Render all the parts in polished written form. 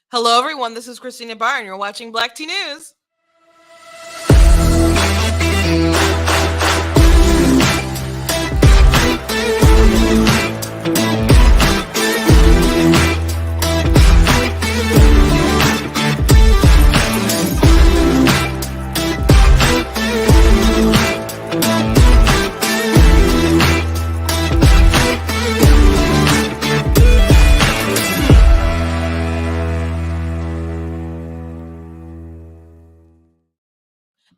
Hello, everyone. This is Christina Barr, and you're watching Black Tea News.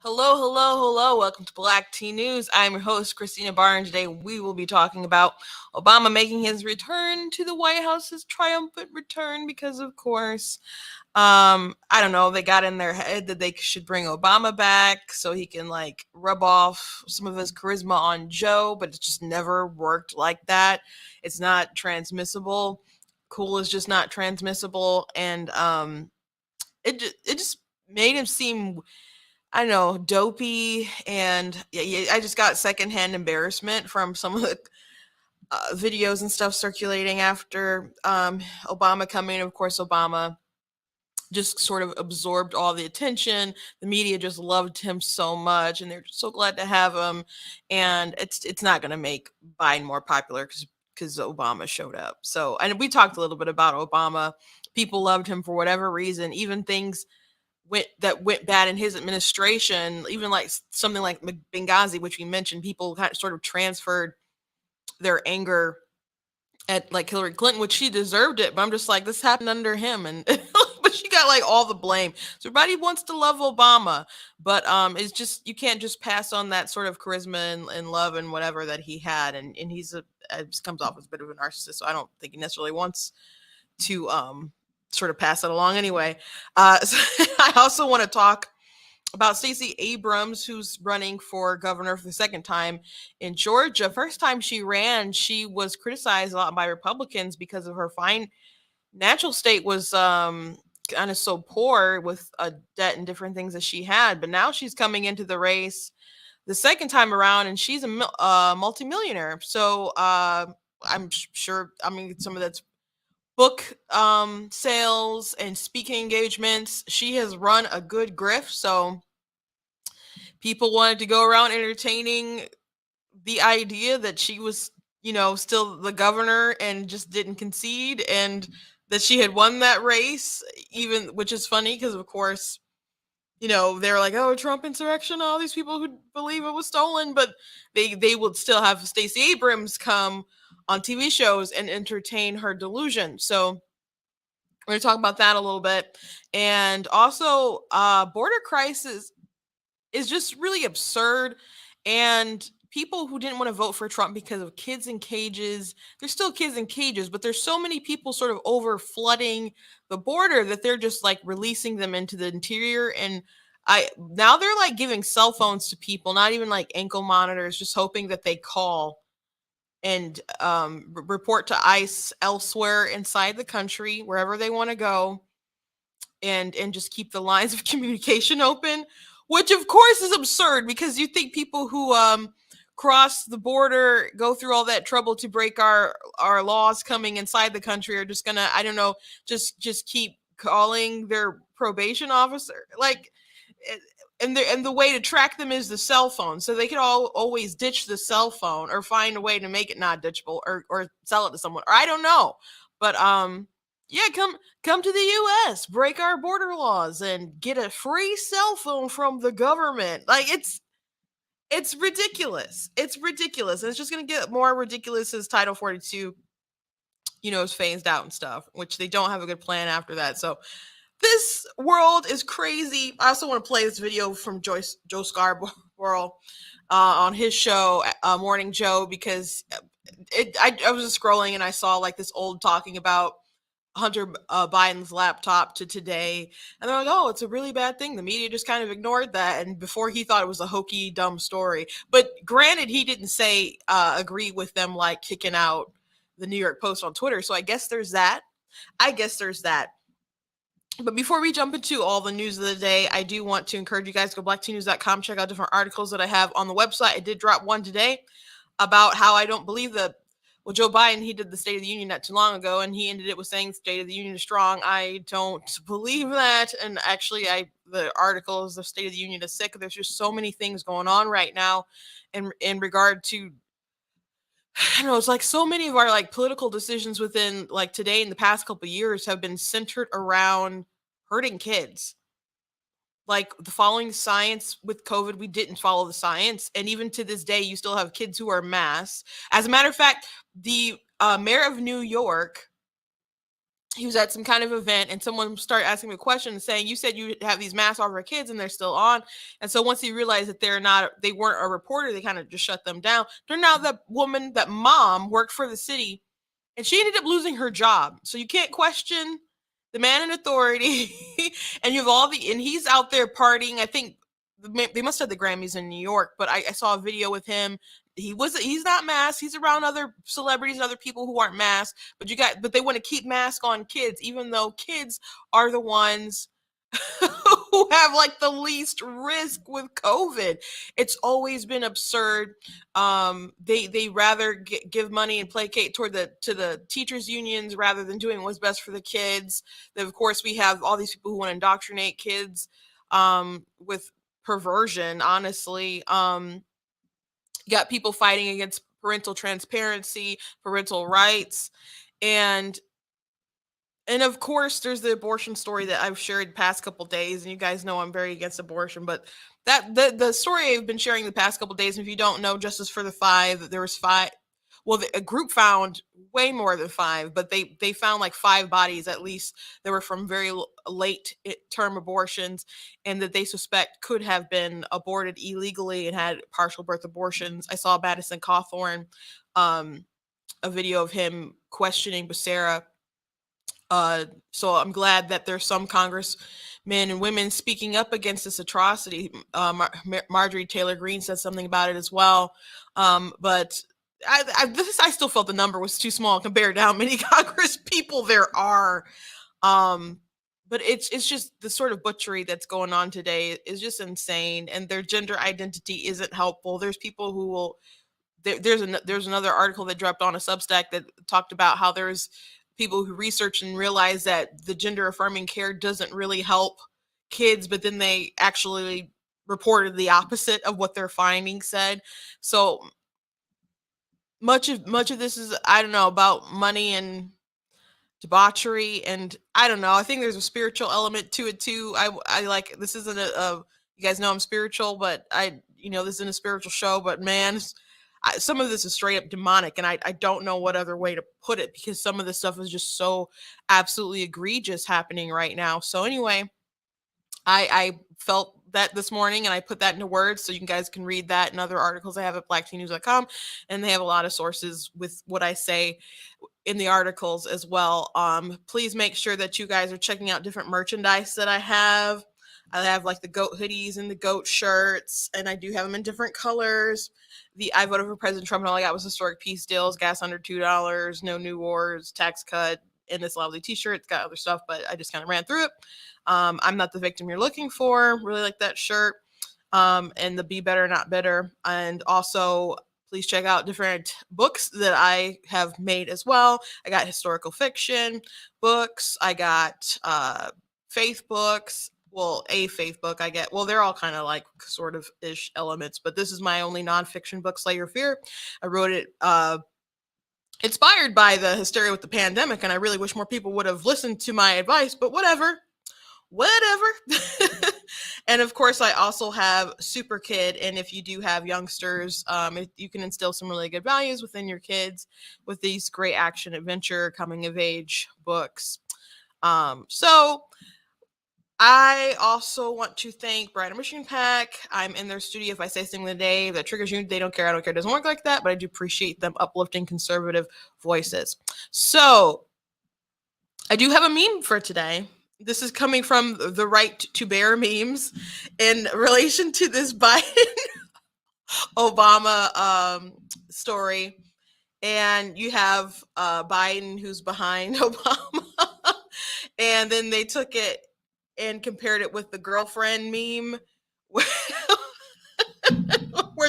Hello, hello, hello. Welcome to Black Tea News. I'm your host, Christina Barr, and today we will be talking about Obama making his return to the White House, his triumphant return, because, of course, I don't know, they got in their head that they should bring Obama back so he can, like, rub off some of his charisma on Joe, but it just never worked like that. It's not transmissible. Cool is just not transmissible, and it just made him seem, I don't know, dopey, and yeah, I just got secondhand embarrassment from some of the videos and stuff circulating after Obama coming. Of course, Obama just sort of absorbed all the attention. The media just loved him so much, and they're so glad to have him. And it's not going to make Biden more popular because Obama showed up. So, and we talked a little bit about Obama. People loved him for whatever reason, even things went bad in his administration, even like something like Benghazi, which we mentioned. People kind of sort of transferred their anger at like Hillary Clinton, which she deserved it, but I'm just like, this happened under him, and but she got like all the blame. So everybody wants to love Obama, but it's just, you can't just pass on that sort of charisma and love and whatever that he had, and he's it just comes off as a bit of a narcissist. So I don't think he necessarily wants to sort of pass it along anyway. So I also want to talk about Stacey Abrams, who's running for governor for the second time in Georgia. First time she ran, she was criticized a lot by Republicans because of her financial state was kind of so poor with debt and different things that she had. But now she's coming into the race the second time around, and she's a multimillionaire. So I'm sure, I mean, some of that's book sales and speaking engagements. She has run a good grift, so people wanted to go around entertaining the idea that she was, still the governor and just didn't concede, and that she had won that race, even, which is funny because, of course, they're like, oh, Trump insurrection, all these people who believe it was stolen, but they would still have Stacey Abrams come on TV shows and entertain her delusion. So we're going to talk about that a little bit. And also, border crisis is just really absurd. And people who didn't want to vote for Trump because of kids in cages, there's still kids in cages, but there's so many people sort of over flooding the border that they're just like releasing them into the interior. And now they're like giving cell phones to people, not even like ankle monitors, just hoping that they call and report to ICE elsewhere inside the country, wherever they want to go, and just keep the lines of communication open, which of course is absurd, because you think people who cross the border, go through all that trouble to break our laws coming inside the country, are just gonna, I don't know, just keep calling their probation officer, like, and the way to track them is the cell phone, so they could always ditch the cell phone or find a way to make it not ditchable, or sell it to someone, or I don't know. But yeah, come to the US, break our border laws, and get a free cell phone from the government. Like, it's ridiculous. It's ridiculous. And it's just gonna get more ridiculous as Title 42, is phased out and stuff, which they don't have a good plan after that. So this world is crazy. I also want to play this video from Joe Scarborough on his show, Morning Joe, because I was just scrolling and I saw like this old talking about Hunter Biden's laptop to today, and they're like, oh, it's a really bad thing. The media just kind of ignored that, and before he thought it was a hokey, dumb story. But granted, he didn't say agree with them like kicking out the New York Post on Twitter, so I guess there's that. But before we jump into all the news of the day, I do want to encourage you guys to go blacktnews.com, check out different articles that I have on the website. I did drop one today about how I don't believe that Well, Joe Biden, he did the State of the Union not too long ago, and he ended it with saying State of the Union is strong. I don't believe that. And actually, the article is the State of the Union is sick. There's just so many things going on right now in regard to, I don't know, it's like so many of our like political decisions within like today in the past couple of years have been centered around hurting kids. Like the following science with COVID, we didn't follow the science. And even to this day, you still have kids who are masks. As a matter of fact, the mayor of New York, he was at some kind of event and someone started asking him a question and saying, you said you have these masks on for kids and they're still on. And so once he realized that they weren't a reporter, they kind of just shut them down. Turned out that mom worked for the city and she ended up losing her job. So you can't question the man in authority. And and he's out there partying. I think they must have the Grammys in New York, but I saw a video with him. He's not masked. He's around other celebrities and other people who aren't masked, but they want to keep mask on kids, even though kids are the ones who have like the least risk with COVID. It's always been absurd. They rather give money and placate to the teachers unions rather than doing what's best for the kids. Then of course we have all these people who want to indoctrinate kids with perversion. Honestly, you got people fighting against parental transparency, parental rights, and of course, there's the abortion story that I've shared the past couple days, and you guys know I'm very against abortion. But the story I've been sharing the past couple days, and if you don't know, Justice for the Five, there was five. Well, a group found way more than five, but they found like five bodies at least that were from very late term abortions, and that they suspect could have been aborted illegally and had partial birth abortions. I saw Madison Cawthorn, a video of him questioning Becerra. So I'm glad that there's some congressmen and women speaking up against this atrocity. Marjorie Taylor Greene said something about it as well. But I still felt the number was too small compared to how many Congress people there are. But it's just the sort of butchery that's going on today is just insane, and their gender identity isn't helpful. There's people who will. There's another article that dropped on a Substack that talked about how there's people who research and realize that the gender affirming care doesn't really help kids, but then they actually reported the opposite of what their findings said. So much of this is, I don't know, about money and debauchery, and I don't know, I think there's a spiritual element to it too. I like, this isn't you guys know I'm spiritual, but this isn't a spiritual show, but man, some of this is straight up demonic, and I don't know what other way to put it, because some of this stuff is just so absolutely egregious happening right now. So anyway, I felt that this morning, and I put that into words, so you guys can read that and other articles I have at blacktnews.com, and they have a lot of sources with what I say in the articles as well. Please make sure that you guys are checking out different merchandise that I have. I have like the goat hoodies and the goat shirts, and I do have them in different colors. I voted for President Trump, and all I got was historic peace deals, gas under $2, no new wars, tax cut, and this lovely t-shirt. It's got other stuff, but I just kind of ran through it. I'm not the victim you're looking for. Really like that shirt. And the Be Better Not Bitter. And also, please check out different books that I have made as well. I got historical fiction books. I got faith books. Well, a faith book I get. Well, they're all kind of like sort of ish elements, but this is my only nonfiction book, Slay Your Fear. I wrote it inspired by the hysteria with the pandemic, and I really wish more people would have listened to my advice, but whatever. And of course, I also have Super Kid, and if you do have youngsters, you can instill some really good values within your kids with these great action adventure coming of age books. So I also want to thank Brian Machine Pack. I'm in their studio. If I say something today that triggers you, they don't care. I don't care. It doesn't work like that, but I do appreciate them uplifting conservative voices. So I do have a meme for today. This is coming from the Right to Bear memes in relation to this Biden Obama story. And you have Biden who's behind Obama. And then they took it and compared it with the girlfriend meme where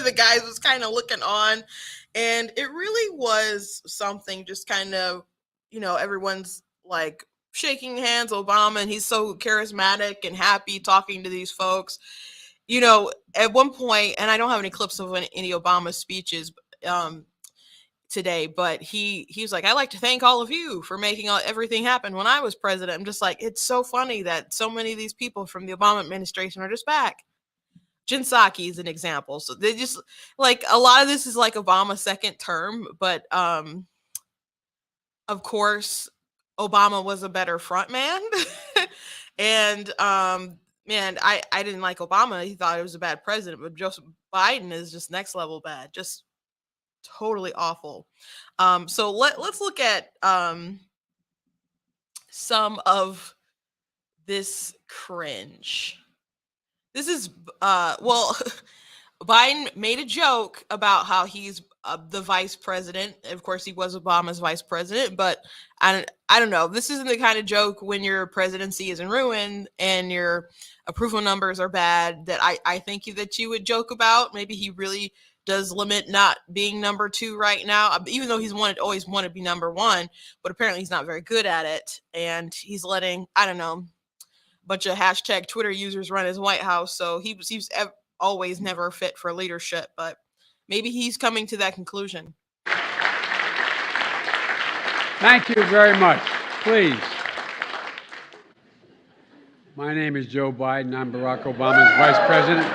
the guy was kind of looking on, And it really was something, just kind of, everyone's like shaking hands, Obama, and he's so charismatic and happy talking to these folks. At one point, and I don't have any clips of any Obama speeches um, today, but he was like, "I like to thank all of you for making everything happen when I was president." I'm just like, it's so funny that so many of these people from the Obama administration are just back. Jen Psaki is an example. So they just, like, a lot of this is like Obama's second term, but of course Obama was a better front man. And man, I didn't like Obama. He thought he was a bad president, but Joseph Biden is just next level bad. Just totally awful. So let's look at some of this cringe. This is well, Biden made a joke about how he's the vice president. Of course, he was Obama's vice president, but I don't know. This isn't the kind of joke when your presidency is in ruin and your approval numbers are bad that I think that you would joke about. Maybe he really does limit not being number two right now, even though he's always wanted to be number one, but apparently he's not very good at it, and he's letting, I don't know, bunch of hashtag Twitter users run his White House. So he's always never fit for leadership, but maybe he's coming to that conclusion. Thank you very much. Please. My name is Joe Biden. I'm Barack Obama's vice president.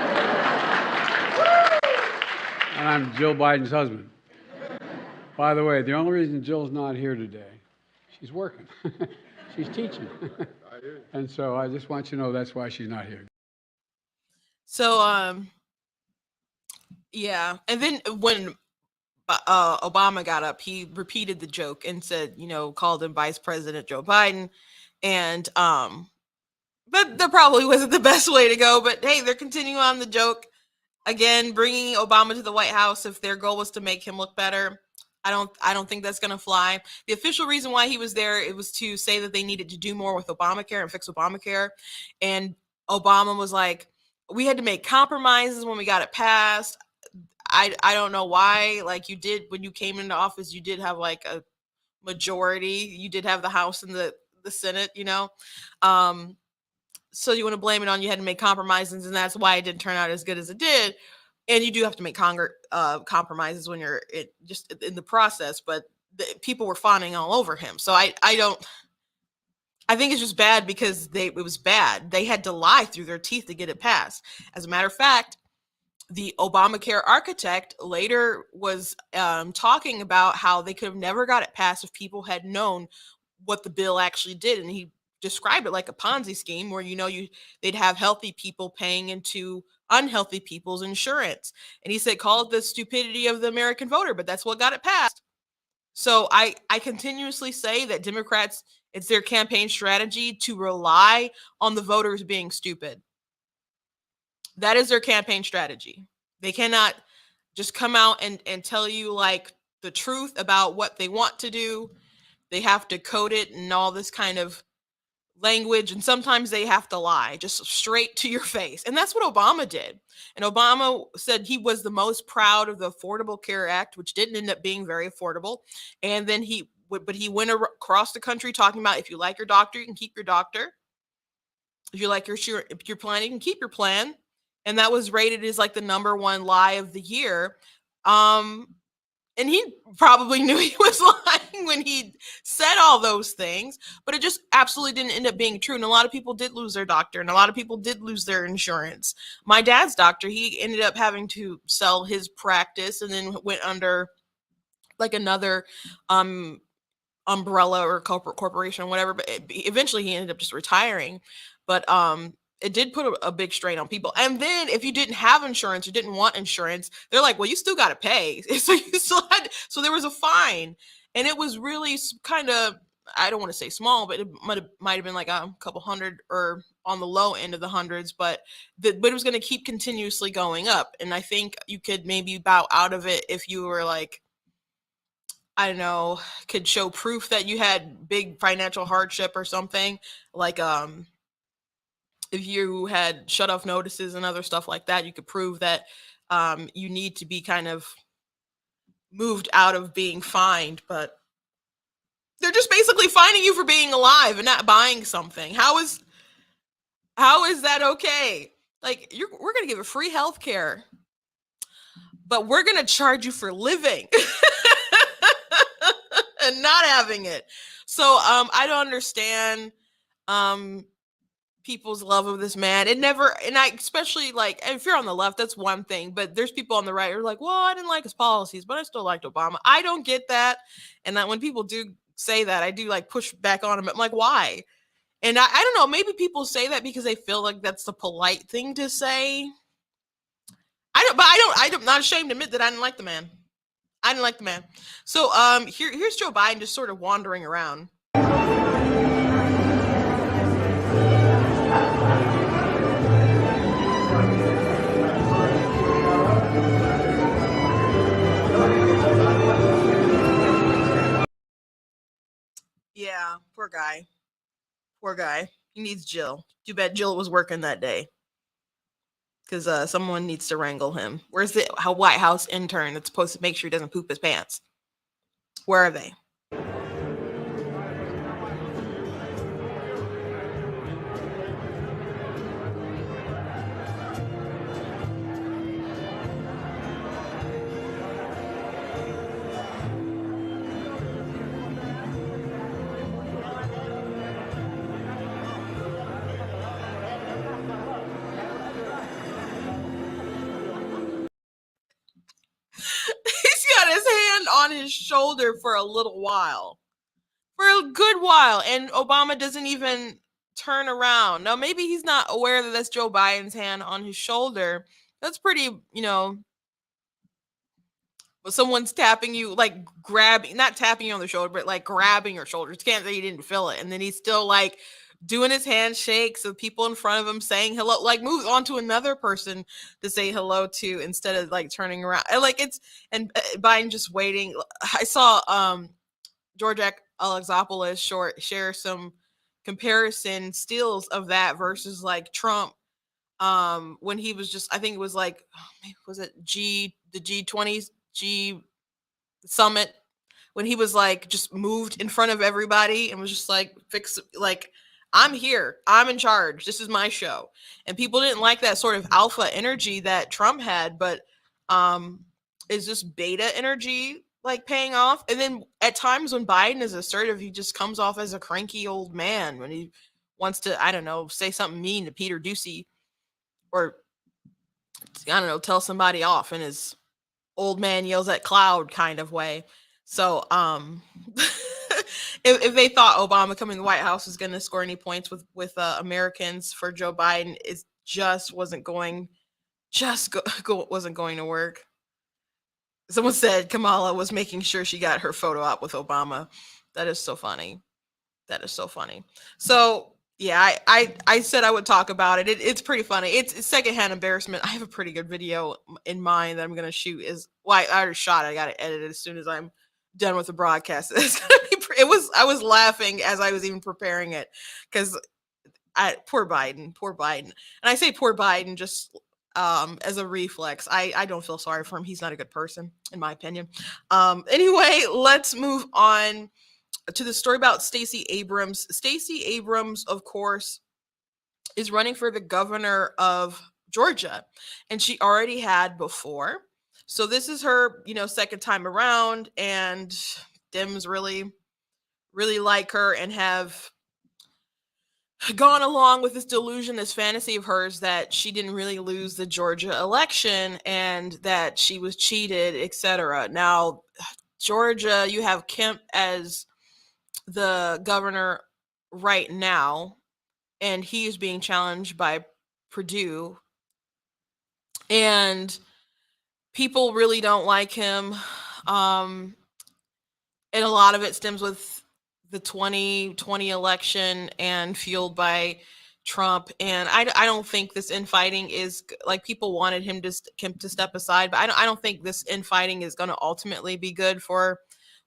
And I'm Jill Biden's husband. By the way, the only reason Jill's not here today, she's working. She's teaching. And so I just want you to know that's why she's not here. So, yeah. And then when Obama got up, he repeated the joke and said, called him Vice President Joe Biden. And, but that probably wasn't the best way to go. But hey, they're continuing on the joke. Again, bringing Obama to the White House, if their goal was to make him look better, I don't think that's going to fly. The official reason why he was there, it was to say that they needed to do more with Obamacare and fix Obamacare. And Obama was like, we had to make compromises when we got it passed. I don't know why. Like, you did, when you came into office, you did have like a majority. You did have the House and the Senate, so you want to blame it on you had to make compromises, and that's why it didn't turn out as good as it did. And you do have to make compromises when you're just in the process, but people were fawning all over him. So I think it's just bad because it was bad. They had to lie through their teeth to get it passed. As a matter of fact, the Obamacare architect later was talking about how they could have never got it passed if people had known what the bill actually did. And he described it like a Ponzi scheme where, they'd have healthy people paying into unhealthy people's insurance. And he said, call it the stupidity of the American voter, but that's what got it passed. So I continuously say that Democrats, it's their campaign strategy to rely on the voters being stupid. That is their campaign strategy. They cannot just come out and tell you like the truth about what they want to do. They have to code it and all this kind of language, and sometimes they have to lie just straight to your face. And that's what Obama did. And Obama said he was the most proud of the Affordable Care Act, which didn't end up being very affordable. And then he went across the country talking about, if you like your doctor, you can keep your doctor. If you like your plan, you can keep your plan. And that was rated as like the number one lie of the year. And he probably knew he was lying when he said all those things, but it just absolutely didn't end up being true. And a lot of people did lose their doctor, and a lot of people did lose their insurance. My dad's doctor, he ended up having to sell his practice and then went under like another umbrella or corporation or whatever. But eventually he ended up just retiring. But it did put a big strain on people. And then if you didn't have insurance or didn't want insurance, they're like, well, you still got to pay. So there was a fine. And it was really kind of, I don't want to say small, but it might have been like a couple hundred or on the low end of the hundreds, but it was going to keep continuously going up. And I think you could maybe bow out of it if you were like, I don't know, could show proof that you had big financial hardship or something. Like, if you had shut off notices and other stuff like that, you could prove that you need to be kind of moved out of being fined, but they're just basically fining you for being alive and not buying something. How is that okay? Like, we're gonna give you free health care, but we're gonna charge you for living and not having it. So I don't understand people's love of this man. It never, and I especially like, if you're on the left, that's one thing, but there's people on the right who are like, well, I didn't like his policies, but I still liked Obama. I don't get that. And that when people do say that, I do like push back on him. I'm like, why? And I don't know, maybe people say that because they feel like that's the polite thing to say. I'm not ashamed to admit that I didn't like the man. I didn't like the man. So here's Joe Biden just sort of wandering around. Yeah, poor guy. Poor guy. He needs Jill. Too bad Jill was working that day. Because someone needs to wrangle him. Where's the White House intern that's supposed to make sure he doesn't poop his pants? Where are they? He's got his hand on his shoulder for a little while. For a good while. And Obama doesn't even turn around. Now, maybe he's not aware that that's Joe Biden's hand on his shoulder. That's pretty, when someone's tapping you, like grabbing, not tapping you on the shoulder, but like grabbing your shoulders. Can't say he didn't feel it. And then he's still like doing his handshake. So people in front of him saying hello, like moves on to another person to say hello to instead of like turning around. And Biden just waiting. I saw George Alexopoulos share some comparison stills of that versus like Trump when he was just, I think it was like, was it the G20 G summit, when he was like just moved in front of everybody and was just like I'm here, I'm in charge, this is my show. And people didn't like that sort of alpha energy that Trump had, but is this beta energy like paying off? And then at times when Biden is assertive, he just comes off as a cranky old man when he wants to, I don't know, say something mean to Peter Doocy, or I don't know, tell somebody off in his old man yells at cloud kind of way. So if they thought Obama coming to the White House was going to score any points with Americans for Joe Biden, it just wasn't going to work. Someone said Kamala was making sure she got her photo op with Obama. That is so funny. So yeah, I said I would talk about it. It's pretty funny. It's secondhand embarrassment. I have a pretty good video in mind that I'm gonna shoot. I already shot it. I got to edit it as soon as I'm done with the broadcast. It's gonna be. I was laughing as I was even preparing it because poor Biden, and I say poor Biden just as a reflex. I don't feel sorry for him. He's not a good person, in my opinion. Anyway, let's move on to the story about Stacey Abrams. Stacey Abrams, of course, is running for the governor of Georgia, and she already had before. So this is her, second time around, and Dems really, really like her and have gone along with this delusion, this fantasy of hers that she didn't really lose the Georgia election and that she was cheated, etc. Now, Georgia, you have Kemp as the governor right now, and he is being challenged by Purdue, and people really don't like him, and a lot of it stems with the 2020 election and fueled by Trump. And I don't think this infighting is like, people wanted him to step aside, but I don't think this infighting is going to ultimately be good for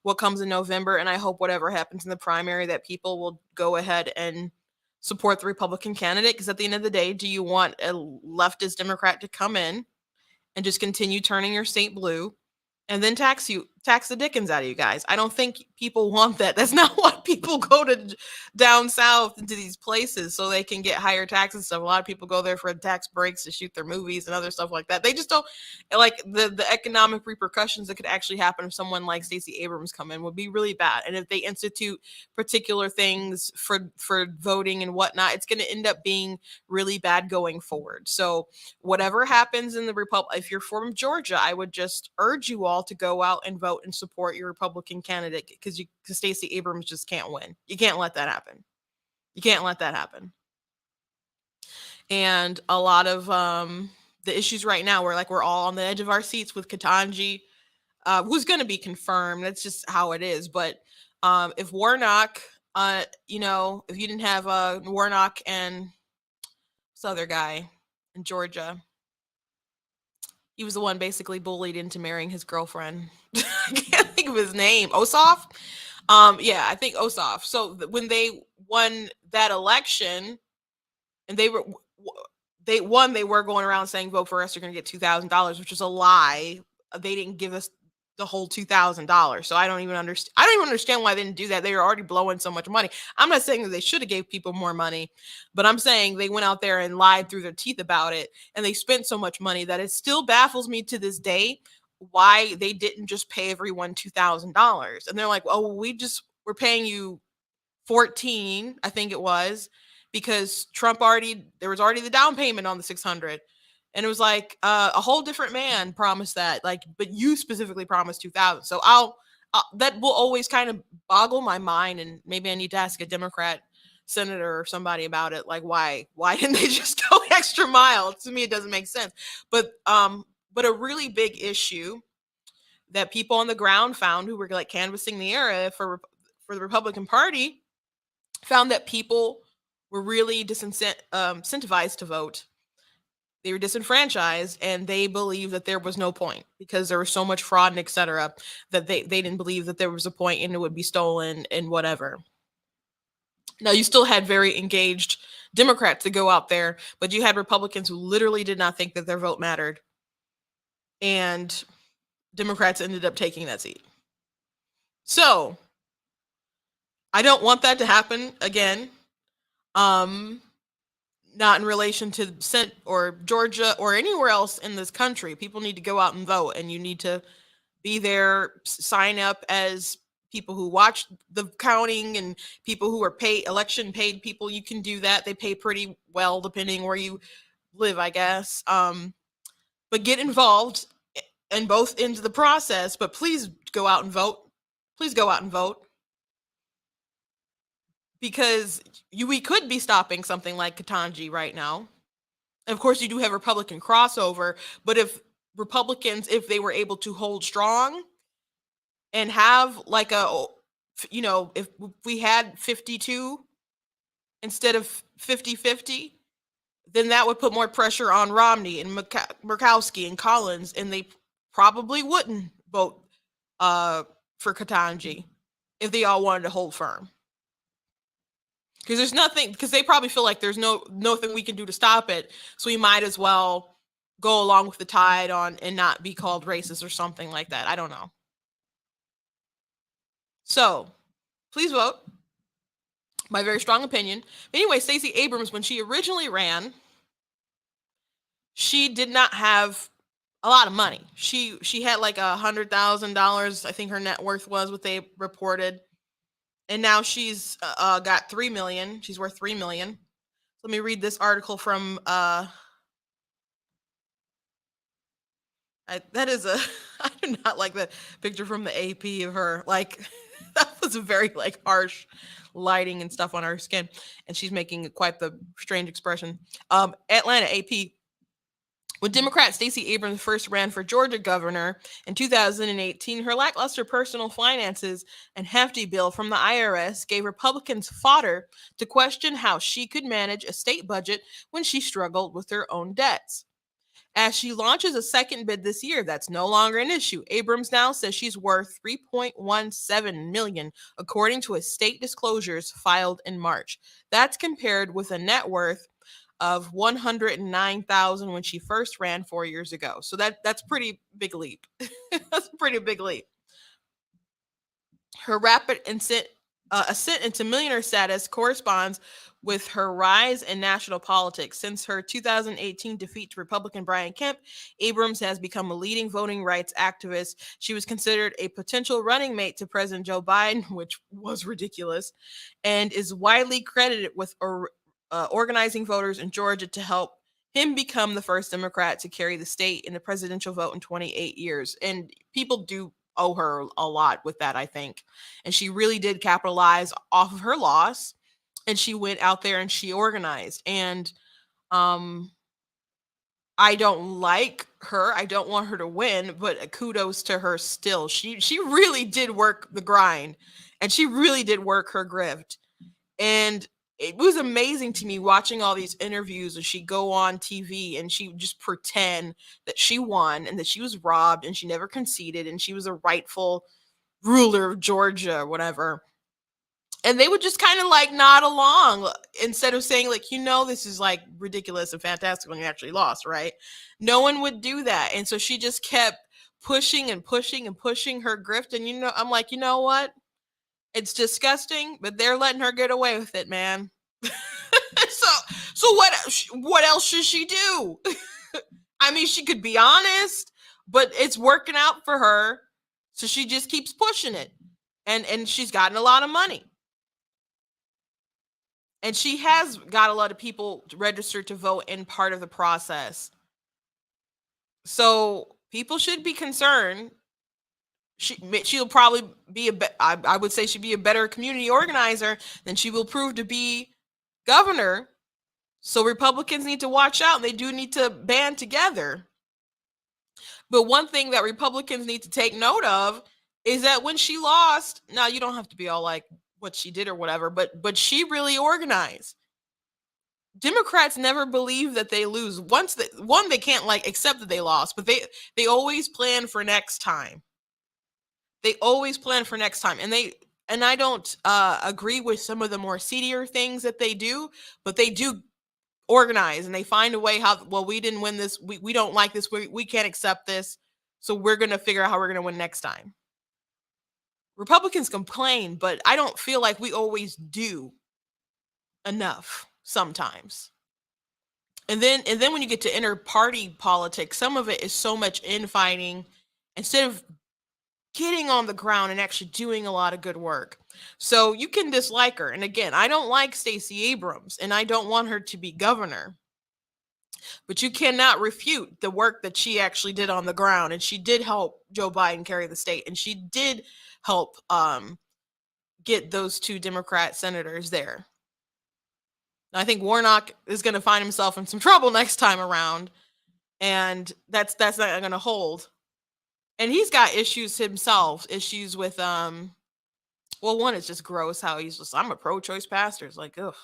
what comes in November. And I hope whatever happens in the primary that people will go ahead and support the Republican candidate, because at the end of the day, do you want a leftist Democrat to come in and just continue turning your state blue and then tax you tax the dickens out of you guys. I don't think people want that. That's not why people go to down south into these places, so they can get higher taxes and stuff. A lot of people go there for tax breaks to shoot their movies and other stuff like that. They just don't like the economic repercussions that could actually happen if someone like Stacey Abrams come in would be really bad. And if they institute particular things for voting and whatnot, it's going to end up being really bad going forward. So whatever happens in the Republic, if you're from Georgia, I would just urge you all to go out and vote and support your Republican candidate, because Stacey Abrams just can't win. You can't let that happen. You can't let that happen. And a lot of the issues right now, we're all on the edge of our seats with Ketanji, who's going to be confirmed. That's just how it is. But if Warnock, if you didn't have Warnock and this other guy in Georgia, he was the one basically bullied into marrying his girlfriend. I can't think of his name. Ossoff? Yeah, I think Ossoff. So when they won that election, and they won, they were going around saying vote for us, you're going to get $2,000, which is a lie. They didn't give us the whole $2,000. So I don't even understand why they didn't do that. They were already blowing so much money. I'm not saying that they should have gave people more money, but I'm saying they went out there and lied through their teeth about it, and they spent so much money that it still baffles me to this day why they didn't just pay everyone $2,000. And they're like, oh, we're paying you 14, I think it was, because there was already the down payment on the 600. And it was like a whole different man promised that, like, but you specifically promised 2,000. So that will always kind of boggle my mind, and maybe I need to ask a Democrat senator or somebody about it, like why didn't they just go extra mile? To me, it doesn't make sense. But a really big issue that people on the ground found, who were like canvassing the area for the Republican Party, found that people were really incentivized to vote. They were disenfranchised, and they believed that there was no point because there was so much fraud and et cetera, that they didn't believe that there was a point and it would be stolen and whatever. Now, you still had very engaged Democrats to go out there, but you had Republicans who literally did not think that their vote mattered. And Democrats ended up taking that seat. So I don't want that to happen again. Not in relation to Senate or Georgia or anywhere else in this country. People need to go out and vote, and you need to be there, sign up as people who watch the counting and people who are election paid people. You can do that. They pay pretty well depending where you live, I guess. But get involved in both ends of the process, but please go out and vote. Please go out and vote. Because we could be stopping something like Ketanji right now. And of course, you do have Republican crossover, but if Republicans, if they were able to hold strong and have like if we had 52 instead of 50-50, then that would put more pressure on Romney and Murkowski and Collins, and they probably wouldn't vote for Ketanji if they all wanted to hold firm. Because there's nothing, because they probably feel like there's nothing we can do to stop it. So we might as well go along with the tide on and not be called racist or something like that. I don't know. So please vote. My very strong opinion. Anyway, Stacey Abrams, when she originally ran, she did not have a lot of money. She had like $100,000. I think her net worth was what they reported. And now she's got $3 million. She's worth $3 million. Let me read this article from I do not like the picture from the AP of her. Like, that was a very like harsh lighting and stuff on her skin, and she's making quite the strange expression. Atlanta AP. When Democrat Stacey Abrams first ran for Georgia governor in 2018, her lackluster personal finances and hefty bill from the IRS gave Republicans fodder to question how she could manage a state budget when she struggled with her own debts. As she launches a second bid this year, that's no longer an issue. Abrams now says she's worth $3.17 million, according to his state disclosures filed in March. That's compared with a net worth of $109,000 when she first ran 4 years ago. So that's pretty big leap. That's a pretty big leap. Her rapid ascent into millionaire status corresponds with her rise in national politics. Since her 2018 defeat to Republican Brian Kemp, Abrams has become a leading voting rights activist. She was considered a potential running mate to President Joe Biden, which was ridiculous, and is widely credited with organizing voters in Georgia to help him become the first Democrat to carry the state in the presidential vote in 28 years. And people do owe her a lot with that, I think. And she really did capitalize off of her loss. And she went out there and she organized. And um, I don't like her. I don't want her to win, but kudos to her still. She really did work the grind, and she really did work her grift. And it was amazing to me watching all these interviews and she go on TV and she would just pretend that she won and that she was robbed and she never conceded and she was a rightful ruler of Georgia or whatever. And they would just kind of like nod along instead of saying like, this is like ridiculous and fantastic when you actually lost, right? No one would do that. And so she just kept pushing and pushing and pushing her grift. And I'm like, you know what? It's disgusting, but they're letting her get away with it, man. so what else should she do? I mean, she could be honest, but it's working out for her, so she just keeps pushing it. And she's gotten a lot of money. And she has got a lot of people registered to vote in part of the process. So people should be concerned. She'll probably be I would say she'd be a better community organizer than she will prove to be governor. So Republicans need to watch out. They do need to band together. But one thing that Republicans need to take note of is that when she lost, now you don't have to be all like what she did or whatever, but she really organized. Democrats never believe that they lose. They can't like accept that they lost, but they always plan for next time. They always plan for next time. And I don't agree with some of the more seedier things that they do, but they do organize and they find a way we didn't win this. We don't like this. We can't accept this. So we're going to figure out how we're going to win next time. Republicans complain, but I don't feel like we always do enough sometimes. And then when you get to inner party politics, some of it is so much infighting instead of getting on the ground and actually doing a lot of good work. So you can dislike her. And again, I don't like Stacey Abrams and I don't want her to be governor. But you cannot refute the work that she actually did on the ground. And she did help Joe Biden carry the state. And she did help get those 2 Democrat senators there. I think Warnock is going to find himself in some trouble next time around. And that's not going to hold. And he's got issues himself, issues with one is just gross how he's just, I'm a pro-choice pastor. It's like, ugh.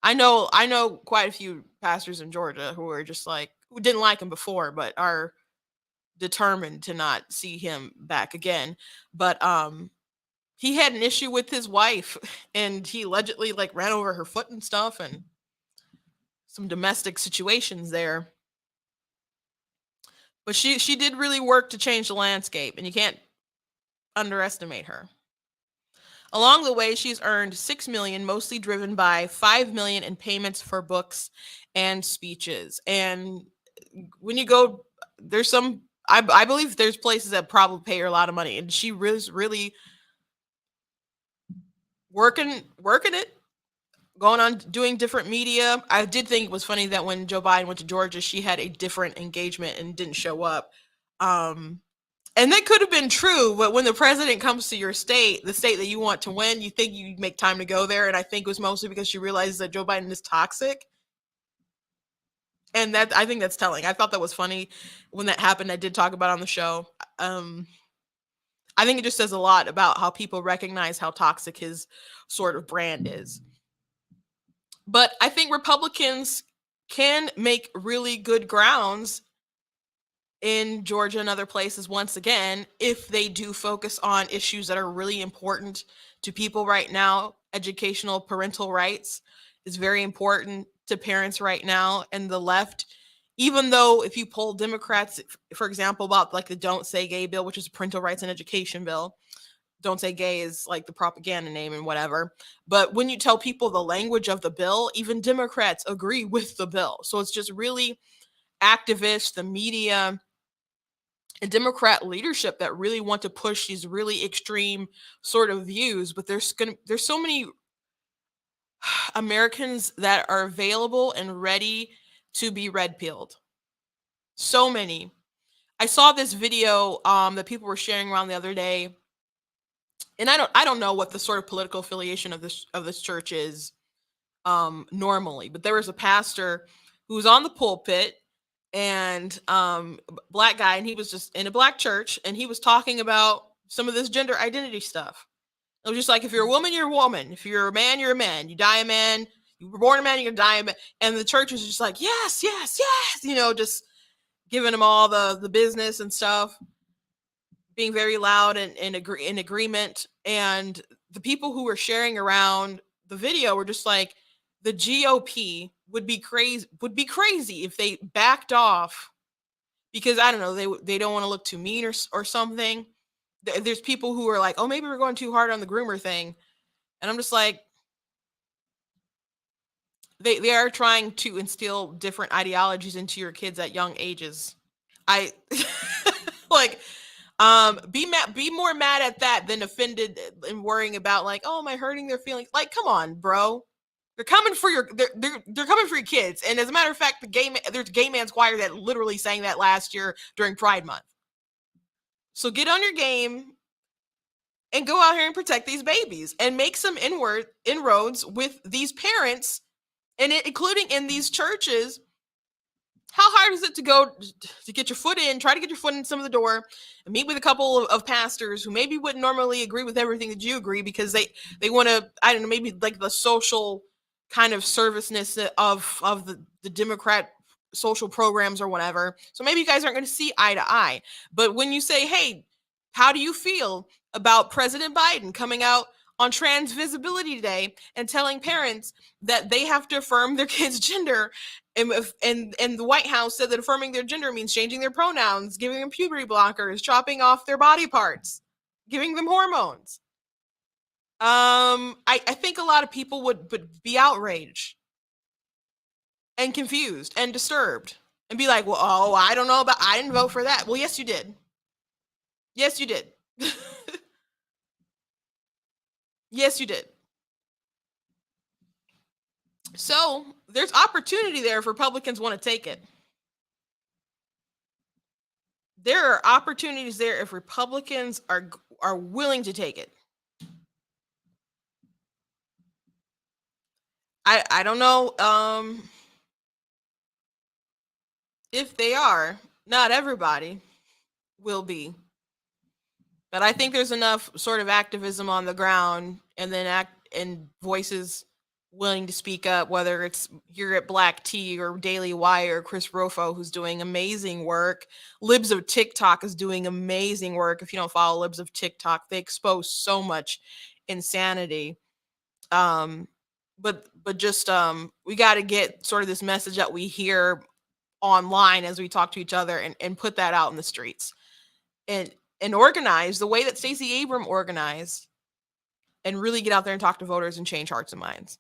I know quite a few pastors in Georgia who are just like, who didn't like him before, but are determined to not see him back again. But he had an issue with his wife and he allegedly like ran over her foot and stuff and some domestic situations there. But she did really work to change the landscape, and you can't underestimate her. Along the way, she's earned $6 million, mostly driven by $5 million in payments for books and speeches. And when you go, there's some, I believe there's places that probably pay her a lot of money, and she really working it, going on doing different media. I did think it was funny that when Joe Biden went to Georgia, she had a different engagement and didn't show up. And that could have been true, but when the president comes to your state, the state that you want to win, you think you make time to go there. And I think it was mostly because she realizes that Joe Biden is toxic. And I think that's telling. I thought that was funny when that happened. I did talk about it on the show. I think it just says a lot about how people recognize how toxic his sort of brand is. But I think Republicans can make really good grounds in Georgia and other places once again if they do focus on issues that are really important to people right now. Educational parental rights is very important to parents right now, and the left, even though if you poll Democrats, for example, about like the Don't Say Gay bill, which is a parental rights and education bill, don't say gay is like the propaganda name and whatever. But when you tell people the language of the bill, even Democrats agree with the bill. So it's just really activists, the media, and Democrat leadership that really want to push these really extreme sort of views. But there's so many Americans that are available and ready to be red pilled. So many. I saw this video that people were sharing around the other day, and I don't know what the sort of political affiliation of this church is normally, but there was a pastor who was on the pulpit, and black guy, and he was just in a black church, and he was talking about some of this gender identity stuff. It was just like, if you're a woman, you're a woman. If you're a man, you're a man. You die a man. You were born a man, you're gonna die a man. And the church was just like, yes, yes, yes, just giving them all the business and stuff, being very loud and in agreement. And the people who were sharing around the video were just like, the GOP would be crazy if they backed off, because I don't know, they don't want to look too mean or something. There's people who are like, oh, maybe we're going too hard on the groomer thing. And I'm just like, they are trying to instill different ideologies into your kids at young ages. I like, be more mad at that than offended and worrying about like, oh, am I hurting their feelings? Like, come on, bro. They're coming for they're coming for your kids. And as a matter of fact, there's a gay man's choir that literally sang that last year during Pride Month. So get on your game and go out here and protect these babies and make some inroads with these parents, and including in these churches. How hard is it to go to get your foot in, try to get your foot in some of the door, and meet with a couple of pastors who maybe wouldn't normally agree with everything that you agree, because they want to, I don't know, maybe like the social kind of serviceness of the Democrat social programs or whatever. So maybe you guys aren't going to see eye to eye. But when you say, hey, how do you feel about President Biden coming out on Trans Visibility Day and telling parents that they have to affirm their kid's gender, and the White House said that affirming their gender means changing their pronouns, giving them puberty blockers, chopping off their body parts, giving them hormones. I think a lot of people would be outraged and confused and disturbed and be like, well, oh, I don't know I didn't vote for that. Well, yes, you did. Yes, you did. Yes, you did. So there's opportunity there if Republicans want to take it. There are opportunities there if Republicans are willing to take it. I don't know if they are. Not everybody will be. But I think there's enough sort of activism on the ground, and then voices willing to speak up, whether it's here at Black Tea or Daily Wire, Chris Rofo, who's doing amazing work. Libs of TikTok is doing amazing work. If you don't follow Libs of TikTok, they expose so much insanity. But just we got to get sort of this message that we hear online as we talk to each other, and put that out in the streets, and organize the way that Stacey Abrams organized, and really get out there and talk to voters and change hearts and minds.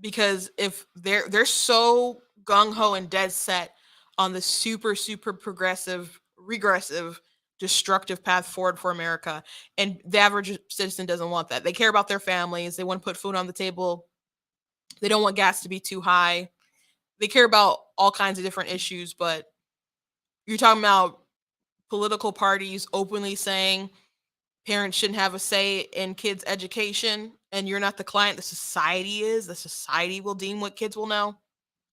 Because if they're so gung-ho and dead set on the super progressive, regressive, destructive path forward for America, and the average citizen doesn't want that. They care about their families. They want to put food on the table. They don't want gas to be too high. They care about all kinds of different issues, but you're talking about political parties openly saying parents shouldn't have a say in kids' education, and you're not the client. The society is. The society will deem what kids will know.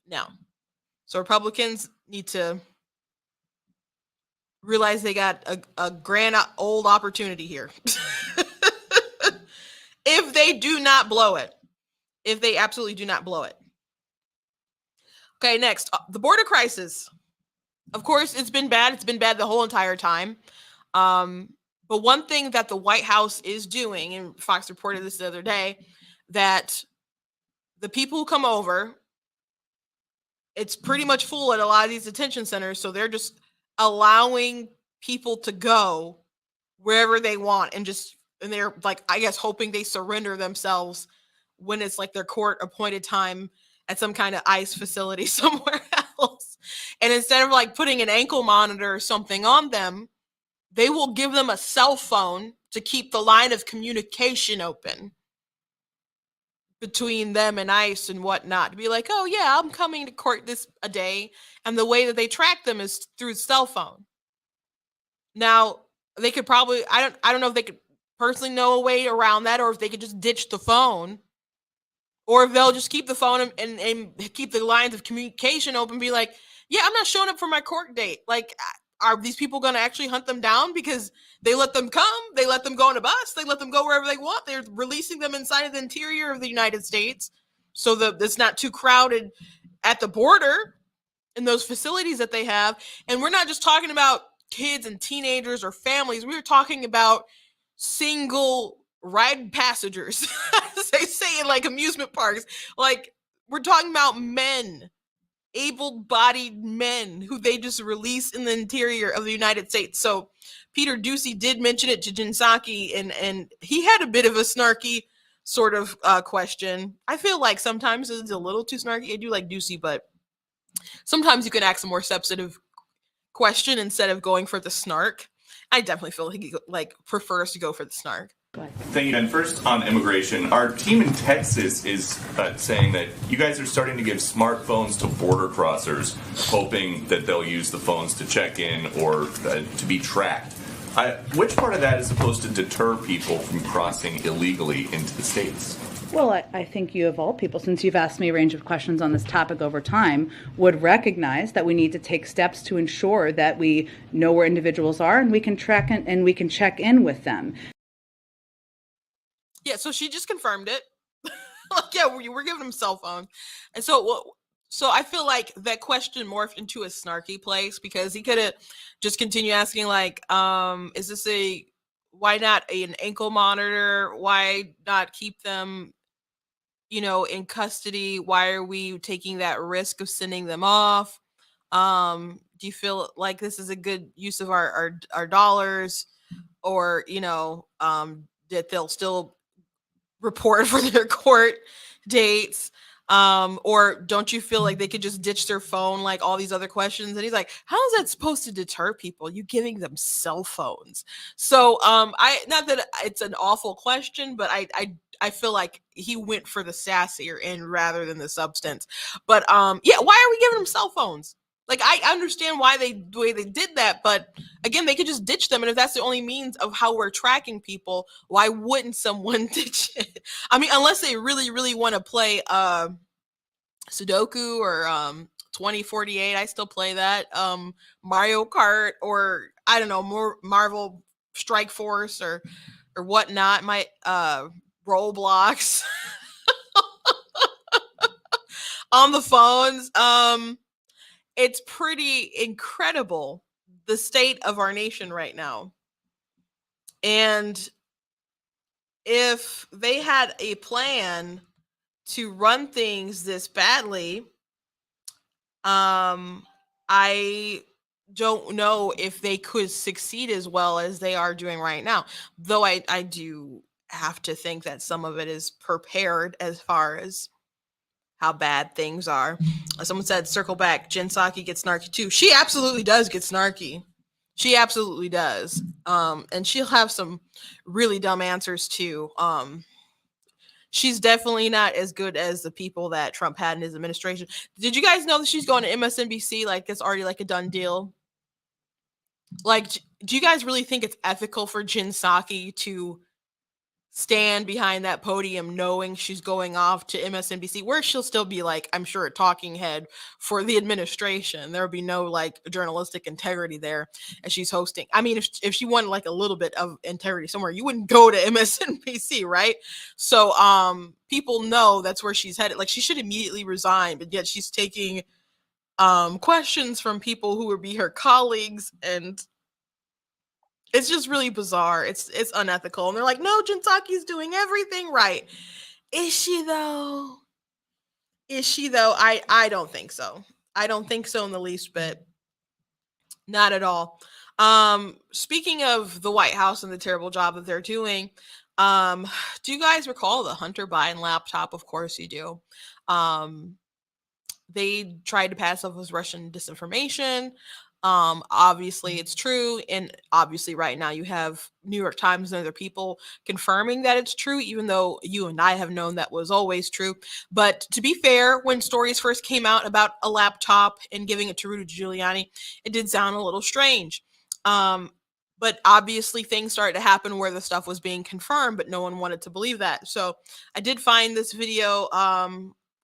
No. So Republicans need to realize they got a grand old opportunity here. If they do not blow it. If they absolutely do not blow it. Okay, next, the border crisis. Of course, it's been bad. It's been bad the whole entire time. But one thing that the White House is doing, and Fox reported this the other day, that the people who come over, it's pretty much full at a lot of these detention centers. So they're just allowing people to go wherever they want, and they're like, I guess, hoping they surrender themselves when it's like their court appointed time at some kind of ICE facility somewhere else. And instead of like putting an ankle monitor or something on them, they will give them a cell phone to keep the line of communication open between them and ICE and whatnot. To be like, oh yeah, I'm coming to court this a day. And the way that they track them is through cell phone. Now, they could probably, I don't know if they could personally know a way around that, or if they could just ditch the phone, or if they'll just keep the phone and keep the lines of communication open, be like, yeah, I'm not showing up for my court date. Like, are these people going to actually hunt them down because they let them come, they let them go on a bus, they let them go wherever they want, they're releasing them inside of the interior of the United States so that it's not too crowded at the border in those facilities that they have. And we're not just talking about kids and teenagers or families, we're talking about single ride passengers, as they say in like amusement parks. Like, we're talking about men, able-bodied men who they just release in the interior of the United States. So Peter Doocy did mention it to Jen Psaki, and he had a bit of a snarky sort of question. I feel like sometimes it's a little too snarky. I do like Doocy, but sometimes you can ask a more substantive question instead of going for the snark. I definitely feel like he like prefers to go for the snark. Thank you. And first on immigration, our team in Texas is saying that you guys are starting to give smartphones to border crossers, hoping that they'll use the phones to check in or to be tracked. Which part of that is supposed to deter people from crossing illegally into the States? Well, I think you, of all people, since you've asked me a range of questions on this topic over time, would recognize that we need to take steps to ensure that we know where individuals are and we can track and we can check in with them. Yeah, so she just confirmed it. Like, yeah, we're giving them cell phones. And so I feel like that question morphed into a snarky place, because he could have just continued asking, like, is this why not an ankle monitor? Why not keep them, in custody? Why are we taking that risk of sending them off? Do you feel like this is a good use of our dollars? Or, that they'll still report for their court dates? Or don't you feel like they could just ditch their phone like all these other questions? And he's like, how is that supposed to deter people? You giving them cell phones? So I, not that it's an awful question, but I feel like he went for the sassier end rather than the substance. But yeah, why are we giving them cell phones? Like, I understand the way they did that, but again, they could just ditch them. And if that's the only means of how we're tracking people, why wouldn't someone ditch it? I mean, unless they really, really want to play Sudoku or 2048. I still play that. Mario Kart, or I don't know, more Marvel Strike Force or whatnot. My Roblox on the phones. It's pretty incredible, the state of our nation right now. And if they had a plan to run things this badly, I don't know if they could succeed as well as they are doing right now. Though I do have to think that some of it is prepared as far as how bad things are. Someone said, circle back, Jen Psaki gets snarky too. She absolutely does get snarky. She absolutely does. And she'll have some really dumb answers too. She's definitely not as good as the people that Trump had in his administration. Did you guys know that she's going to MSNBC? Like, it's already like a done deal. Like, do you guys really think it's ethical for Jen Psaki to stand behind that podium knowing she's going off to MSNBC, where she'll still be, like, I'm sure, a talking head for the administration? There will be no like journalistic integrity there as she's hosting. I mean, if she wanted like a little bit of integrity somewhere, you wouldn't go to MSNBC, right? So people know that's where she's headed. Like, she should immediately resign, but yet she's taking questions from people who would be her colleagues, and it's just really bizarre. It's unethical. And they're like, no, Jen Psaki's doing everything right. Is she though? I don't think so. I don't think so in the least bit. Not at all. Speaking of the White House and the terrible job that they're doing, do you guys recall the Hunter Biden laptop? Of course you do. They tried to pass off as Russian disinformation. Obviously it's true, and obviously right now you have New York Times and other people confirming that it's true, even though you and I have known that was always true. But to be fair, when stories first came out about a laptop and giving it to Rudy Giuliani, it did sound a little strange. But obviously things started to happen where the stuff was being confirmed, but no one wanted to believe that. So I did find this video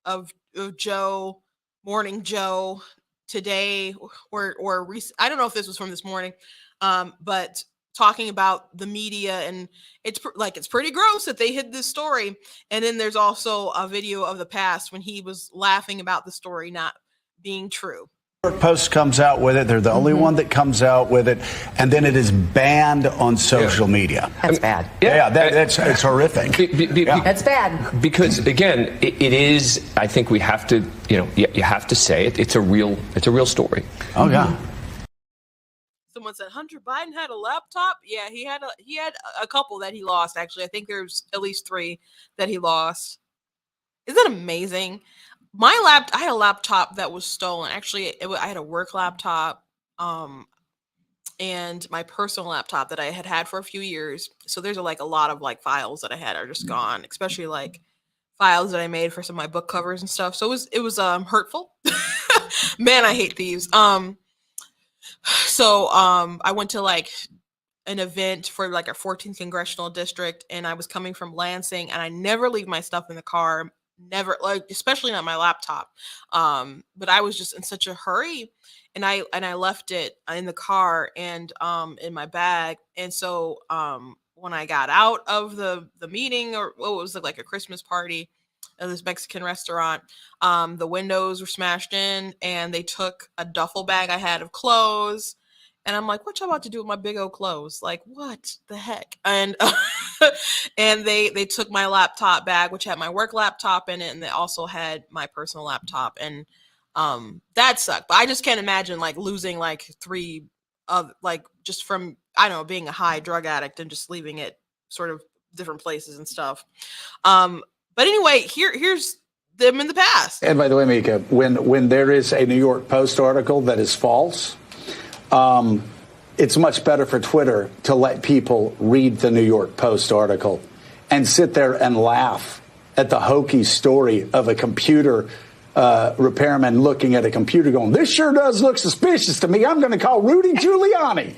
of Joe, Morning Joe, today, I don't know if this was from this morning, but talking about the media, and it's pretty gross that they hid this story. And then there's also a video of the past when he was laughing about the story not being true. Post comes out with it. They're the only one that comes out with it, and then it is banned on social media. That's bad. It's horrific. That's bad. Because again, it is. I think we have to. You have to say it. It's a real story. Oh yeah. Someone said Hunter Biden had a laptop. Yeah, he had a couple that he lost. Actually, I think there's at least 3 that he lost. Isn't that amazing? I had a laptop that was stolen. Actually, I had a work laptop, and my personal laptop that I had for a few years. So there's a lot of files that I had are just gone, especially files that I made for some of my book covers and stuff. So it was hurtful. Man, I hate thieves. So I went to an event for a 14th congressional district, and I was coming from Lansing, and I never leave my stuff in the car. Never, especially not my laptop. But I was just in such a hurry, and I left it in the car and in my bag. And so when I got out of the meeting, or what was like a Christmas party at this Mexican restaurant, the windows were smashed in, and they took a duffel bag I had of clothes. And I'm like, what y'all about to do with my big old clothes? What the heck? And and they took my laptop bag, which had my work laptop in it, and they also had my personal laptop. And that sucked. But I just can't imagine losing 3 of just from, I don't know, being a high drug addict and just leaving it sort of different places and stuff. But anyway, here's them in the past. And by the way, Mika, when there is a New York Post article that is false, it's much better for Twitter to let people read the New York Post article and sit there and laugh at the hokey story of a computer repairman looking at a computer going, this sure does look suspicious to me. I'm going to call Rudy Giuliani.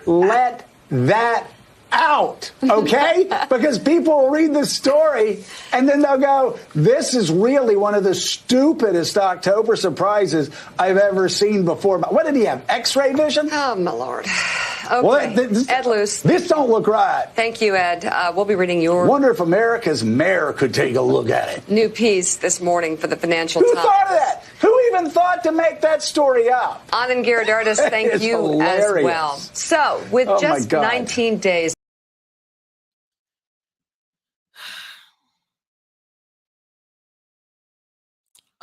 Let that out, okay? Because people will read this story and then they'll go, this is really one of the stupidest October surprises I've ever seen before. What did he have, X-ray vision? Oh, my Lord. Okay, Ed Luce. This don't look right. Thank you, Ed. We'll be reading your... Wonder if America's mayor could take a look at it. New piece this morning for the Financial Times. Who thought of that? Who even thought to make that story up? Anand Giridharadas, thank you hilarious. as well. So, with just 19 days...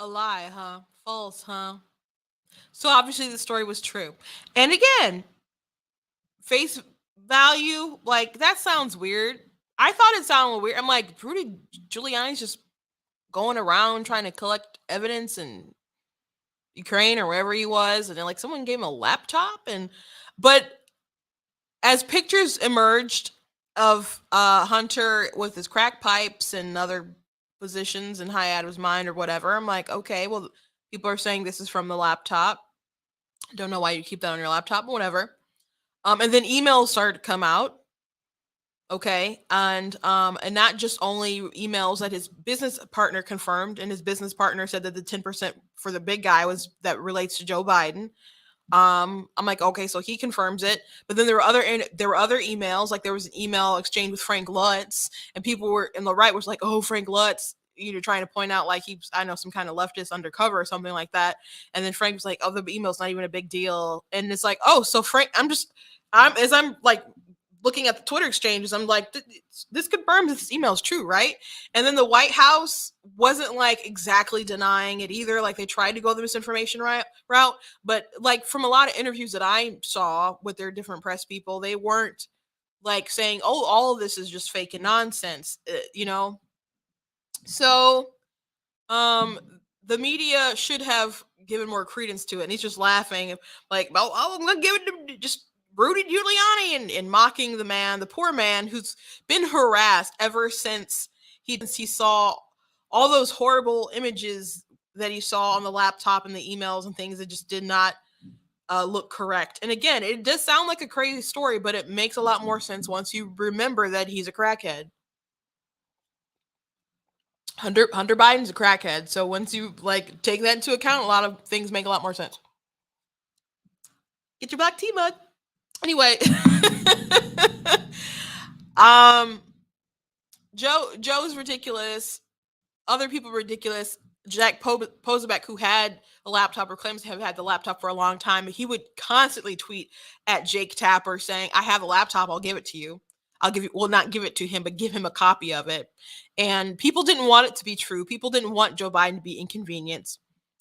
A lie, huh? False, huh? So obviously the story was true. And again, face value, that sounds weird. I thought it sounded weird. I'm like, Rudy Giuliani's just going around trying to collect evidence in Ukraine or wherever he was, and then someone gave him a laptop. But as pictures emerged of Hunter with his crack pipes and other positions and high out of his mind or whatever, I'm like, okay, well, people are saying this is from the laptop. Don't know why you keep that on your laptop, but whatever. And then emails started to come out. Okay. And not just only emails that his business partner confirmed, and his business partner said that the 10% for the big guy that relates to Joe Biden. I'm like, okay, so he confirms it. But then there were other emails. There was an email exchange with Frank Lutz, and people were in the right was like, oh, Frank Lutz, trying to point out he's, I know, some kind of leftist undercover or something like that. And then Frank was like, oh, the email's not even a big deal. And it's like, oh, so Frank, I'm looking at the Twitter exchanges, I'm like, this confirms this email is true, right? And then the White House wasn't like exactly denying it either. Like they tried to go the misinformation route, but like from a lot of interviews that I saw with their different press people, they weren't like saying, oh, all of this is just fake and nonsense, you know? So the media should have given more credence to it. And he's just laughing, like, well, I'm going to give it to just Rudy Giuliani and mocking the poor man who's been harassed ever since he saw all those horrible images that he saw on the laptop and the emails and things that just did not look correct. And again, it does sound like a crazy story, but it makes a lot more sense once you remember that he's a crackhead. Hunter Biden's a crackhead. So once you like take that into account, a lot of things make a lot more sense. Get your black tea mug. Anyway, Joe's ridiculous. Other people ridiculous. Jack Posobiec, who had a laptop or claims to have had the laptop for a long time, he would constantly tweet at Jake Tapper saying, I have a laptop, I'll give it to you. Well, not give it to him, but give him a copy of it. And people didn't want it to be true. People didn't want Joe Biden to be inconvenienced.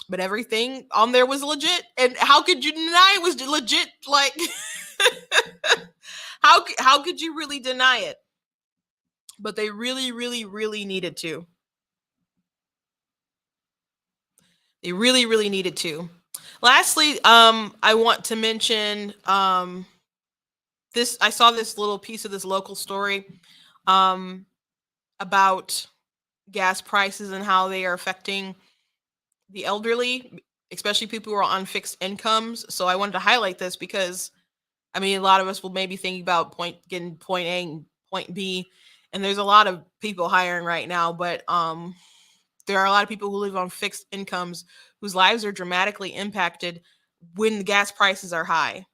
But everything on there was legit. And how could you deny it was legit? Like, how could you really deny it? But they really, really, really needed to. They really, really needed to. Lastly, I want to mention this. I saw this little piece of this local story about gas prices and how they are affecting the elderly, especially people who are on fixed incomes. So I wanted to highlight this because, I mean, a lot of us will maybe think about getting point A and point B, and there's a lot of people hiring right now, but there are a lot of people who live on fixed incomes whose lives are dramatically impacted when the gas prices are high.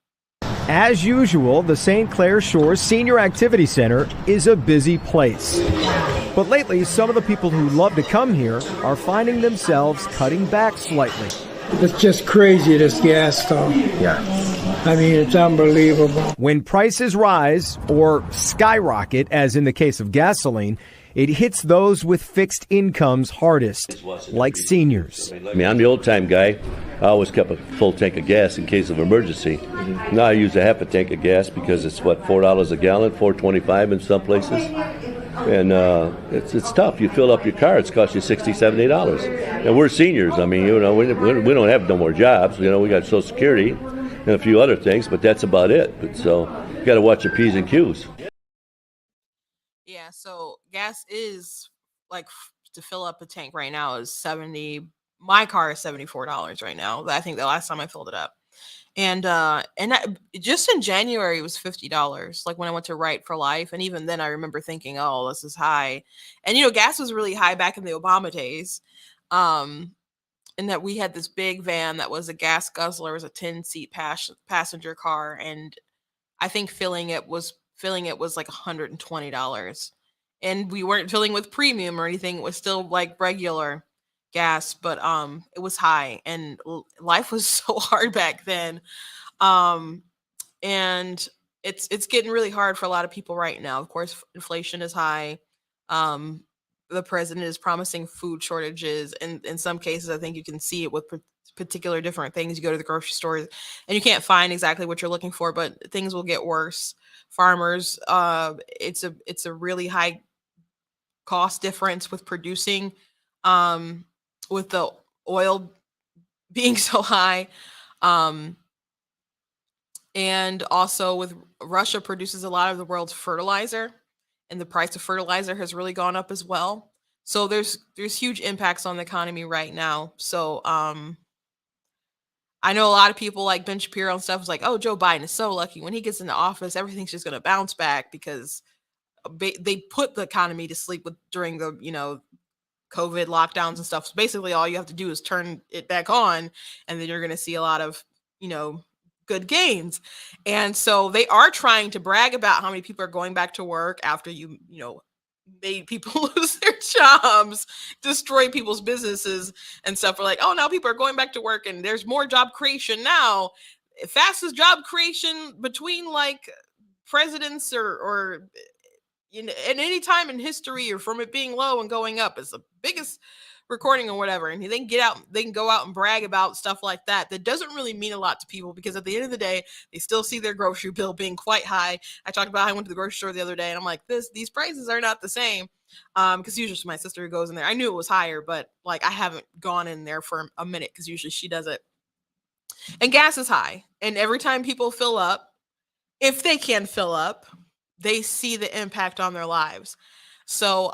As usual, the St. Clair Shores Senior Activity Center is a busy place. But lately, some of the people who love to come here are finding themselves cutting back slightly. It's just crazy, this gas stuff. Yeah. I mean, it's unbelievable. When prices rise or skyrocket, as in the case of gasoline, it hits those with fixed incomes hardest, like seniors. I mean, I'm the old-time guy. I always kept a full tank of gas in case of emergency. Now I use a half a tank of gas because it's, $4 a gallon, $4.25 in some places. And it's tough. You fill up your car, it's cost you $60, $70. And we're seniors. I mean, you know, we don't have no more jobs. You know, we got Social Security and a few other things, but that's about it. But so you got to watch your P's and Q's. Yeah, so gas is like to fill up a tank right now is $70. My car is $74 right now. I think the last time I filled it up, and just in January it was $50. Like when I went to Right for Life, and even then I remember thinking, "Oh, this is high." And you know, gas was really high back in the Obama days, and that we had this big van that was a gas guzzler, it was a 10-seat passenger car, and I think filling it was like $120, and we weren't filling with premium or anything. It was still like regular gas, but it was high, and life was so hard back then, and it's getting really hard for a lot of people right now. Of course, inflation is high. The president is promising food shortages, and in some cases I think you can see it with particular different things. You go to the grocery store and you can't find exactly what you're looking for, but things will get worse. Farmers, it's a really high cost difference with producing, with the oil being so high, and also with Russia produces a lot of the world's fertilizer, and the price of fertilizer has really gone up as well. So there's huge impacts on the economy right now. So I know a lot of people like Ben Shapiro and stuff was like, oh, Joe Biden is so lucky. When he gets into office, everything's just going to bounce back because they put the economy to sleep during the, COVID lockdowns and stuff. So basically all you have to do is turn it back on, and then you're going to see a lot of, good gains. And so they are trying to brag about how many people are going back to work after made people lose their jobs, destroy people's businesses and stuff. We're like, oh, now people are going back to work and there's more job creation now. Fastest job creation between like presidents or at any time in history, or from it being low and going up, is the biggest recording or whatever, and they can go out and brag about stuff like that doesn't really mean a lot to people, because at the end of the day, they still see their grocery bill being quite high. I talked about how I went to the grocery store the other day, and I'm like, these prices are not the same, because usually my sister who goes in there, I knew it was higher, but like I haven't gone in there for a minute because usually she does it. And gas is high, and every time people fill up, if they can fill up, they see the impact on their lives. So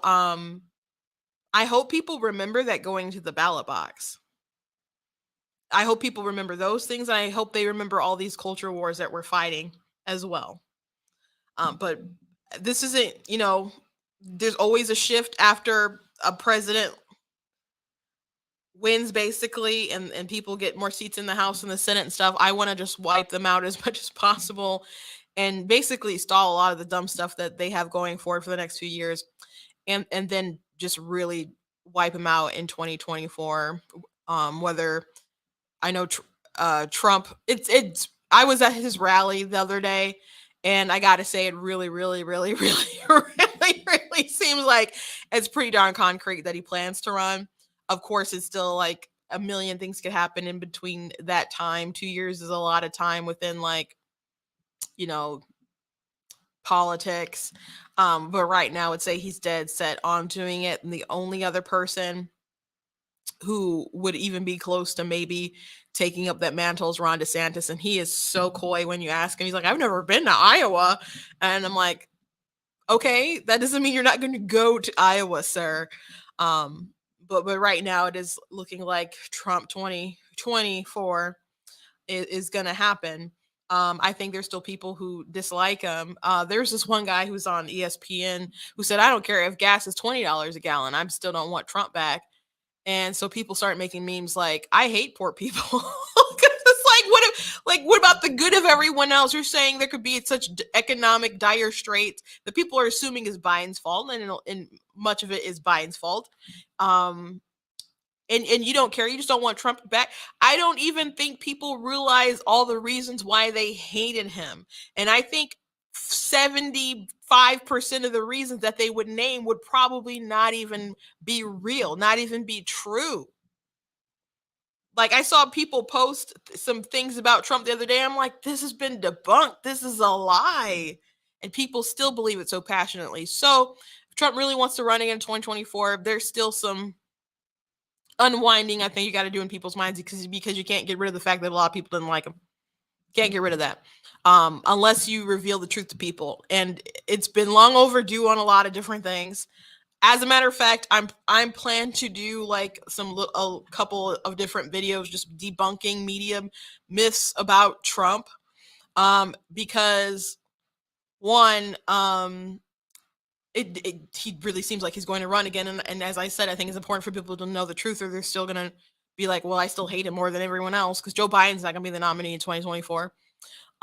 I hope people remember that going to the ballot box. I hope people remember those things, and I hope they remember all these culture wars that we're fighting as well. But this isn't, there's always a shift after a president wins, basically, and people get more seats in the House and the Senate and stuff. I want to just wipe them out as much as possible and basically stall a lot of the dumb stuff that they have going forward for the next few years, and then just really wipe them out in 2024. Whether I know Trump, I was at his rally the other day, and I gotta say, it really, really, really, really, really, really seems like it's pretty darn concrete that he plans to run. Of course, it's still like a million things could happen in between that time. 2 years is a lot of time within, like, politics. But right now, I'd say he's dead set on doing it. And the only other person who would even be close to maybe taking up that mantle is Ron DeSantis. And he is so coy when you ask him. He's like, I've never been to Iowa. And I'm like, okay, that doesn't mean you're not going to go to Iowa, sir. But right now it is looking like Trump 2024 is going to happen. I think there's still people who dislike him. There's this one guy who's on ESPN who said, I don't care if gas is $20 a gallon. I still don't want Trump back. And so people start making memes like, I hate poor people. It's like, what about the good of everyone else? You're saying there could be such economic dire straits that people are assuming is Biden's fault, and much of it is Biden's fault. And you don't care. You just don't want Trump back. I don't even think people realize all the reasons why they hated him. And I think 75% of the reasons that they would name would probably not even be real, not even be true. Like, I saw people post some things about Trump the other day. I'm like, this has been debunked. This is a lie. And people still believe it so passionately. So if Trump really wants to run again in 2024, there's still some unwinding I think you got to do in people's minds, because you can't get rid of the fact that a lot of people didn't like him. Can't get rid of that unless you reveal the truth to people. And it's been long overdue on a lot of different things. As a matter of fact, I'm planning to do like a couple of different videos just debunking media myths about Trump, because one, he really seems like he's going to run again, and as I said, I think it's important for people to know the truth, or they're still going to be like, well, I still hate him more than everyone else, because Joe Biden's not going to be the nominee in 2024.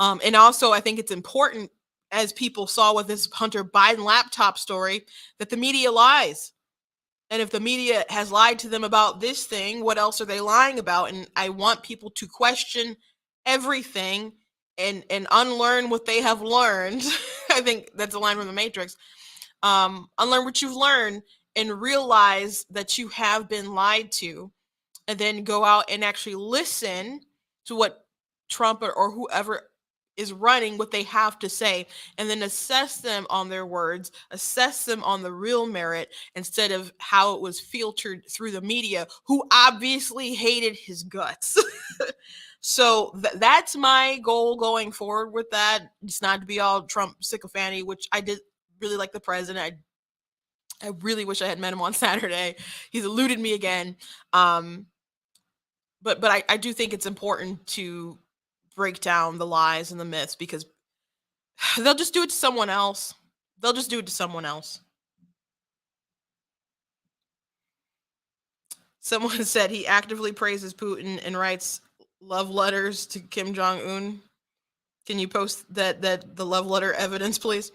And also, I think it's important, as people saw with this Hunter Biden laptop story, that the media lies. And if the media has lied to them about this thing, what else are they lying about? And I want people to question everything and unlearn what they have learned. I think that's a line from The Matrix. Unlearn what you've learned and realize that you have been lied to, and then go out and actually listen to what Trump or whoever is running, what they have to say, and then assess them on their words, assess them on the real merit, instead of how it was filtered through the media, who obviously hated his guts. So that's my goal going forward with that. It's not to be all Trump sycophanty, which I did really like the president. I really wish I had met him on Saturday. He's eluded me again. But I do think it's important to break down the lies and the myths, because they'll just do it to someone else. They'll just do it to someone else. Someone said he actively praises Putin and writes love letters to Kim Jong-un. Can you post that the love letter evidence, please?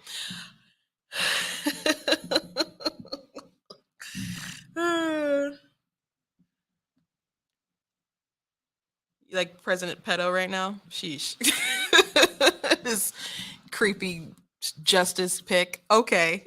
Like President Pedo right now? Sheesh. This creepy justice pick. Okay.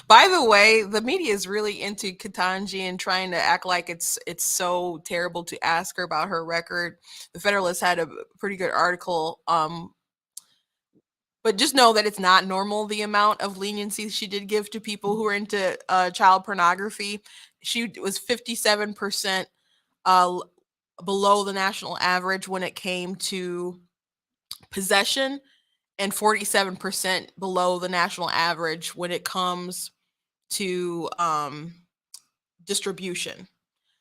By the way, the media is really into Ketanji and trying to act like it's so terrible to ask her about her record. The Federalist had a pretty good article, but just know that it's not normal, the amount of leniency she did give to people who are into child pornography. She was 57% below the national average when it came to possession, and 47% below the national average when it comes to distribution.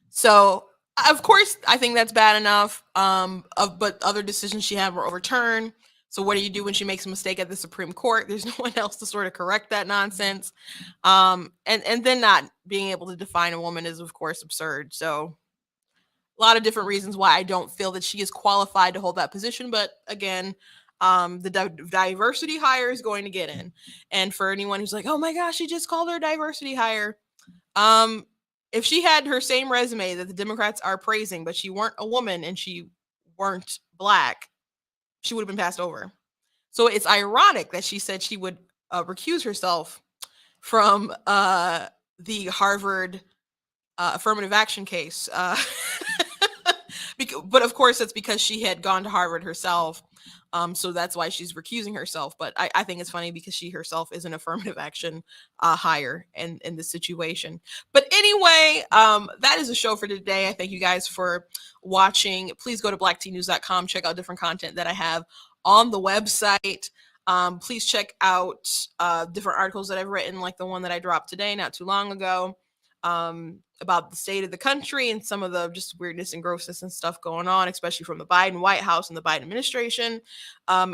So, of course, I think that's bad enough. But other decisions she had were overturned. So what do you do when she makes a mistake at the Supreme Court? There's no one else to sort of correct that nonsense. And then not being able to define a woman is, of course, absurd. So a lot of different reasons why I don't feel that she is qualified to hold that position. But again, the diversity hire is going to get in. And for anyone who's like, oh my gosh, she just called her a diversity hire. If she had her same resume that the Democrats are praising, but she weren't a woman and she weren't Black, she would have been passed over. So it's ironic that she said she would recuse herself from the Harvard affirmative action case. But of course, that's because she had gone to Harvard herself. So that's why she's recusing herself. But I think it's funny because she herself is an affirmative action hire in this situation. But anyway, that is the show for today. I thank you guys for watching. Please go to blacktnews.com, check out different content that I have on the website. Please check out different articles that I've written, like the one that I dropped today, not too long ago, about the state of the country and some of the just weirdness and grossness and stuff going on, especially from the Biden White House and the Biden administration.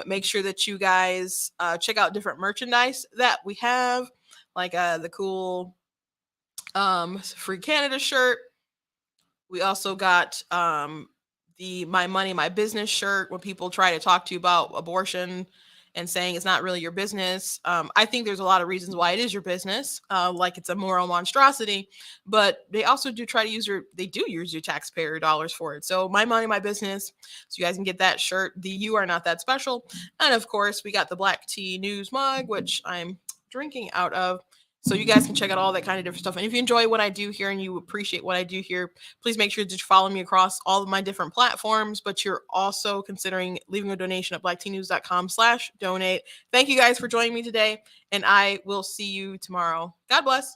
Make sure that you guys check out different merchandise that we have, like the cool Free Canada shirt. We also got the My Money, My Business shirt, when people try to talk to you about abortion and saying it's not really your business. I think there's a lot of reasons why it is your business, like it's a moral monstrosity, but they also do try to use your taxpayer dollars for it. So My Money, My Business, so you guys can get that shirt. The You Are Not That Special. And of course, we got the Black Tea News mug, which I'm drinking out of. So you guys can check out all that kind of different stuff. And if you enjoy what I do here and you appreciate what I do here, please make sure to follow me across all of my different platforms. But you're also considering leaving a donation at blacktnews.com/donate. Thank you guys for joining me today, and I will see you tomorrow. God bless.